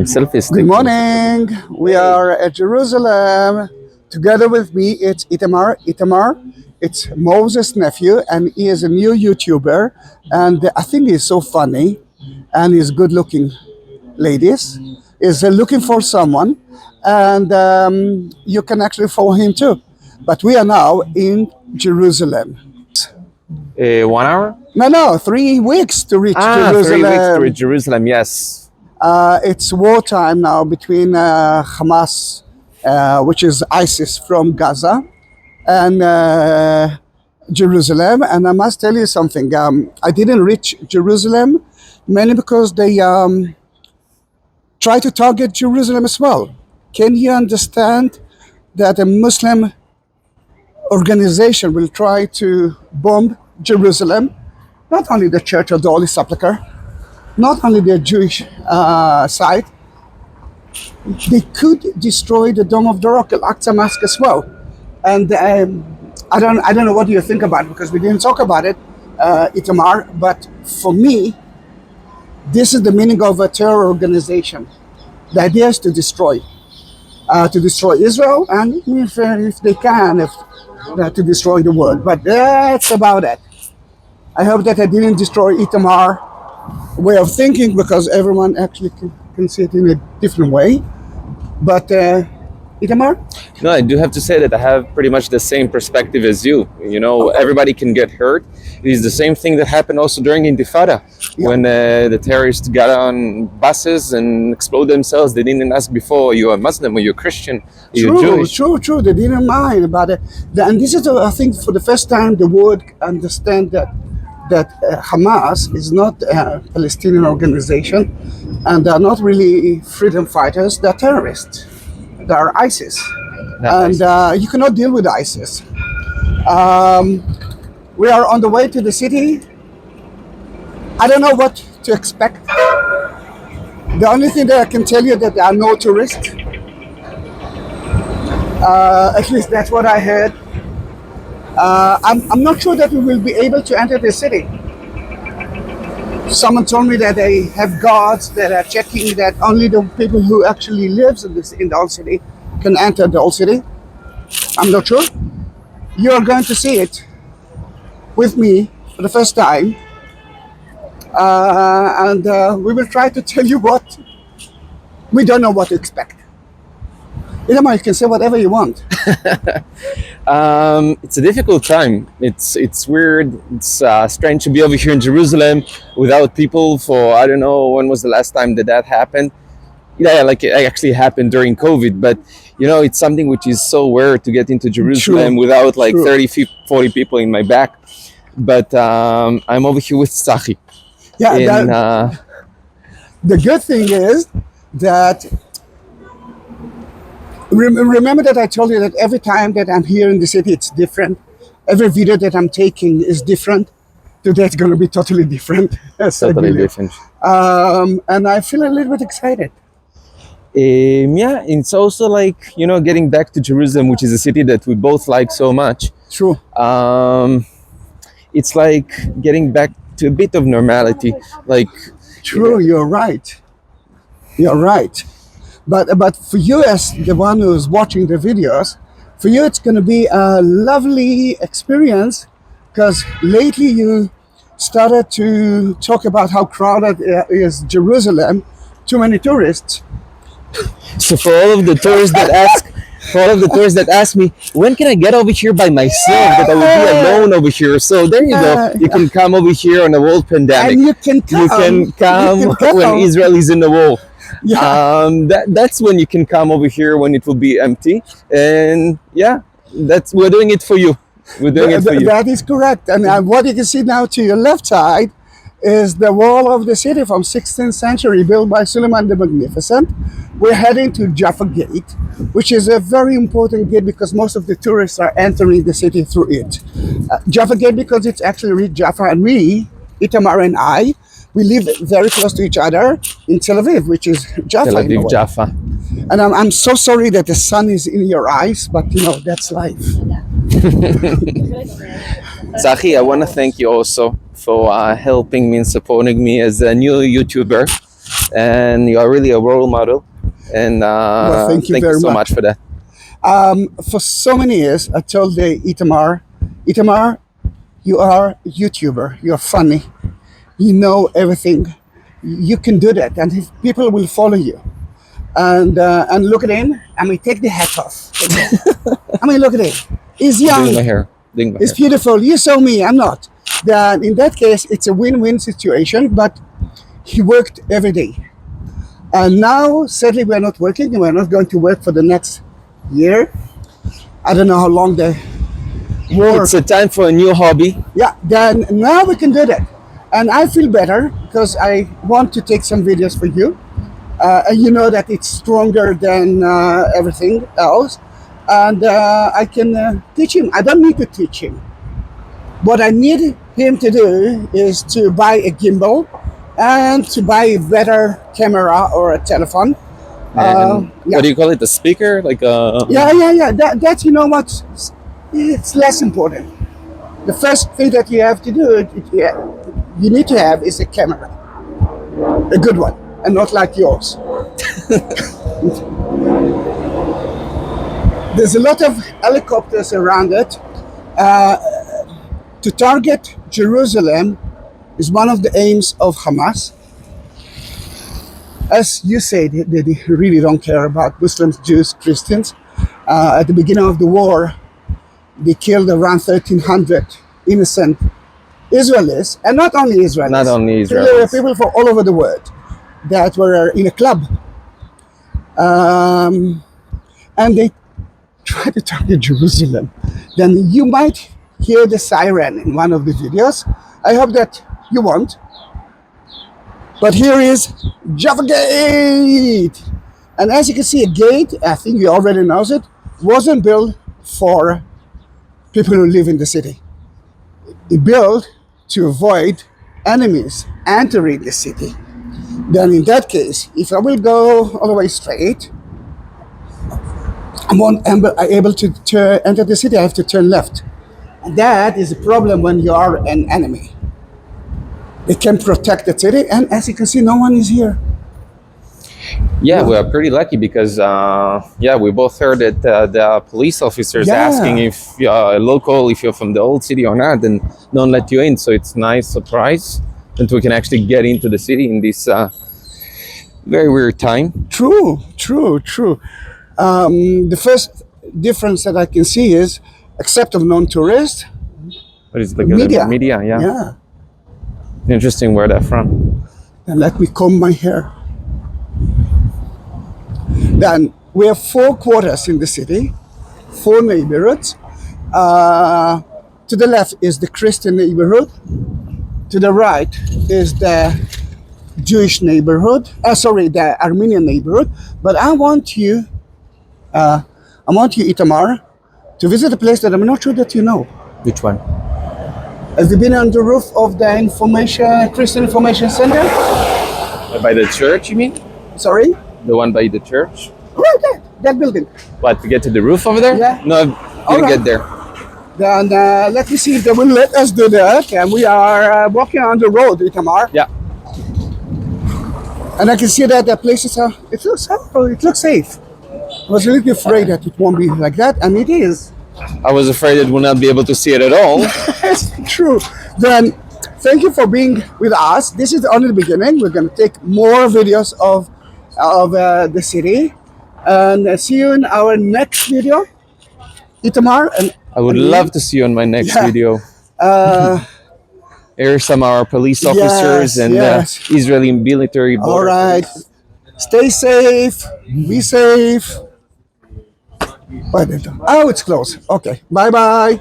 Self-esteem. Good morning. We are at Jerusalem. Together with me, it's Itamar. It's Moses' nephew, and he is a new YouTuber. And I think he's so funny, and he's good-looking. Ladies, is looking for someone, and you can actually follow him too. But we are now in Jerusalem. 1 hour? No, 3 weeks to reach Jerusalem. 3 weeks to reach Jerusalem, yes. It's wartime now between Hamas, which is ISIS from Gaza, and Jerusalem. And I must tell you something. I didn't reach Jerusalem mainly because they try to target Jerusalem as well. Can you understand that a Muslim organization will try to bomb Jerusalem? Not only the Church of the Holy Sepulchre, not only the Jewish site, they could destroy the Dome of the Rock, Al-Aqsa Mosque as well. And I don't know what you think about it, because we didn't talk about it, Itamar. But for me, this is the meaning of a terror organization. The idea is to destroy Israel, and if they can, to destroy the world. But that's about it. I hope that I didn't destroy Itamar way of thinking, because everyone actually can see it in a different way. But Itamar? No, I do have to say that I have pretty much the same perspective as you. You know, everybody can get hurt. It is the same thing that happened also during Intifada, when the terrorists got on buses and explode themselves. They didn't ask before, you're a Muslim or you're Christian, you're Jewish. True. They didn't mind about it. And this is, I think, for the first time the world understand that Hamas is not a Palestinian organization, and they're not really freedom fighters. They're terrorists. They're ISIS, you cannot deal with ISIS. We are on the way to the city. I don't know what to expect. The only thing that I can tell you that there are no tourists. At least that's what I heard. I'm not sure that we will be able to enter the city. Someone told me that they have guards that are checking that only the people who actually lives in the old city can enter the old city. I'm not sure. You're going to see it with me for the first time. And we will try to tell you what we don't know what to expect. You can say whatever you want. It's a difficult time. It's weird. It's strange to be over here in Jerusalem without people for, I don't know, when was the last time that happened. Yeah, like it actually happened during COVID, but you know, it's something which is so rare to get into Jerusalem without 30, 40 people in my back. But I'm over here with Zahi. Yeah, the good thing is that remember that I told you that every time that I'm here in the city, it's different. Every video that I'm taking is different. Today it's going to be totally different. Totally different. And I feel a little bit excited. Yeah, it's also like, you know, getting back to Jerusalem, which is a city that we both like so much. True. It's like getting back to a bit of normality. Like, true, you're right. You're right. But for you, as the one who's watching the videos, for you it's going to be a lovely experience, because lately you started to talk about how crowded is Jerusalem, too many tourists. So for all of the tourists that ask me, when can I get over here by myself, that I will be alone over here? So there you go. You can come over here on a world pandemic. And you can come when Israel is in the war. Yeah. That's when you can come over here, when it will be empty. And yeah, we're doing it for you. We're doing it for you. That is correct. And what you can see now to your left side is the wall of the city from 16th century, built by Suleiman the Magnificent. We're heading to Jaffa Gate, which is a very important gate because most of the tourists are entering the city through it. Jaffa Gate, because it's actually reached Jaffa, and we, Itamar and I, we live very close to each other in Tel Aviv, which is Jaffa. Tel Aviv, Jaffa. And I'm so sorry that the sun is in your eyes, but you know, that's life. Zahi, I want to thank you also for helping me and supporting me as a new YouTuber. and you are really a role model. And Well, thank you thank you very so much. much for that. For so many years, I told the Itamar, you are a YouTuber. You're funny. You know everything. You can do that, and if people will follow you. And look at him. I mean, take the hat off. I mean, look at him. He's Doing my young. hair. Doing my It's hair. beautiful. You saw me. I'm not. Then in that case, it's a win-win situation. But he worked every day, and now sadly we are not working. And we're not going to work for the next year. I don't know how long the war. It's a time for a new hobby. Yeah. Then now we can do that, and I feel better because I want to take some videos for you. And you know that it's stronger than everything else, and I can teach him. I don't need to teach him. What I need him to do is to buy a gimbal and to buy a better camera or a telephone. And Yeah. what do you call it? A speaker? Like a Yeah. That you know what? It's less important. The first thing that you have to do, you need to have, is a camera, a good one, and not like yours. There's a lot of helicopters around it. To target Jerusalem is one of the aims of Hamas. As you said, they really don't care about Muslims, Jews, Christians. At the beginning of the war, they killed around 1,300 innocent Israelis, and not only Israelis. Not only There were Israelis. people from all over the world that were in a club. And they try to target Jerusalem. Then you might hear the siren in one of the videos. I hope that you won't. But here is Jaffa Gate. And as you can see, a gate, I think you already know it, wasn't built for people who live in the city. It built to avoid enemies entering the city. Then in that case, if I will go all the way straight, I'm able to enter the city, I have to turn left. And that is a problem when you are an enemy. They can protect the city, and as you can see, no one is here. Yeah, we are pretty lucky because we both heard that the police officers Yeah. asking if you're local, if you're from the old city or not, and don't let you in. So it's a nice surprise that we can actually get into the city in this very weird time. True. The first difference that I can see is, except of non-tourists, But it's like media. media, yeah. Yeah. Interesting where they're from. And let me comb my hair. Then we have 4 quarters in the city, 4 neighborhoods. To the left is the Christian neighborhood. To the right is the Jewish neighborhood. The Armenian neighborhood. But I want you, Itamar, to visit a place that I'm not sure that you know. Which one? Have you been on the roof of the Christian Information Center? By the church, you mean? Sorry? The one by the church? Right there, that building. What, to get to the roof over there? Yeah. No, I didn't right. get there. Then let me see if they will let us do that. And we are walking on the road, Itamar. Yeah. And I can see that the places are, it looks safe. I was a little afraid that it won't be like that, and it is. I was afraid that we'll not be able to see it at all. It's true. Then thank you for being with us. This is only the beginning. We're going to take more videos of the city. And see you in our next video, Itamar. And I would love to see you on my next Yeah. video. Here are some of our police officers and yes. Israeli military All border right. police. Stay safe. Be safe. Oh, it's closed. Okay. Bye-bye.